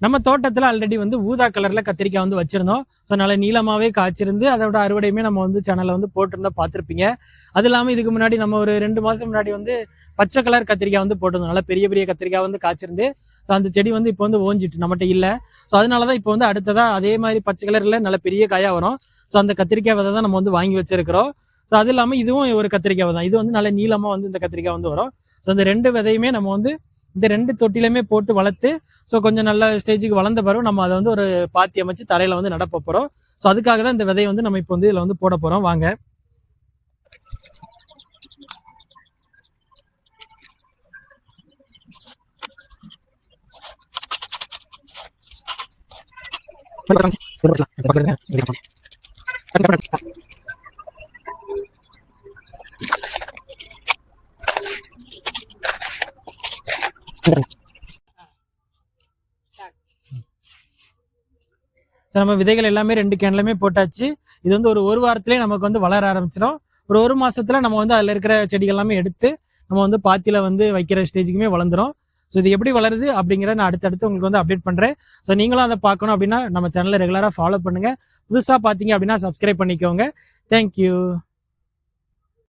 நம்ம தோட்டத்தில் ஆல்ரெடி வந்து ஊதா கலரில் கத்திரிக்காய் வந்து வச்சுருந்தோம். ஸோ நல்ல நீளமாகவே காய்ச்சிருந்து அதோட அறுவடையுமே நம்ம வந்து சேனலில் வந்து போட்டிருந்தா பார்த்துருப்பீங்க. அது இல்லாமல் இதுக்கு முன்னாடி நம்ம ஒரு 2 மாதம் முன்னாடி வந்து பச்சை கலர் கத்திரிக்காய் வந்து போட்டிருந்தோம். நல்லா பெரிய பெரிய கத்திரிக்காய் வந்து காய்ச்சிருந்து ஸோ அந்த செடி வந்து இப்போ வந்து ஓஞ்சிட்டு நம்மகிட்ட இல்லை. ஸோ அதனால தான் இப்போ வந்து அடுத்ததாக அதே மாதிரி பச்சை கலரில் நல்ல பெரிய காயாக வரும். ஸோ அந்த கத்திரிக்காய் விதை தான் நம்ம வந்து வாங்கி வச்சிருக்கிறோம். ஸோ அது இல்லாமல் இதுவும் ஒரு கத்திரிக்காய் தான். இது வந்து நல்ல நீளமாக வந்து இந்த கத்திரிக்காய் வந்து வரும். ஸோ இந்த 2 விதையுமே நம்ம வந்து இந்த 2 தொட்டிலுமே போட்டு வளர்த்து ஸோ கொஞ்சம் நல்ல ஸ்டேஜுக்கு வளர்ந்த பிறகு நம்ம அதை வந்து ஒரு பாத்தி அமைச்சு தரையில வந்து நடப்ப போறோம். ஸோ அதுக்காக தான் இந்த விதையை வந்து நம்ம இப்போ வந்து இதில் வந்து போட போறோம். வாங்க. நம்ம விதைகள் எல்லாமே 2 கேன்லயுமே போட்டாச்சு. இது வந்து ஒரு வாரத்திலேயே நமக்கு வந்து வளர ஆரம்பிச்சிடும். ஒரு மாசத்துல நம்ம வந்து அதுல இருக்கிற செடிகள் எல்லாமே எடுத்து நம்ம வந்து பாத்தியில வந்து வைக்கிற ஸ்டேஜுக்குமே வளர்ந்துரும். ஸோ இது எப்படி வளருது அப்படிங்கிறத நான் அடுத்தடுத்து உங்களுக்கு வந்து அப்டேட் பண்றேன். ஸோ நீங்களும் அதை பார்க்கணும் அப்படின்னா நம்ம சேனலை ரெகுலரா ஃபாலோ பண்ணுங்க. புதுசா பாத்தீங்க அப்படின்னா சப்ஸ்கிரைப் பண்ணிக்கோங்க. தேங்க்யூ.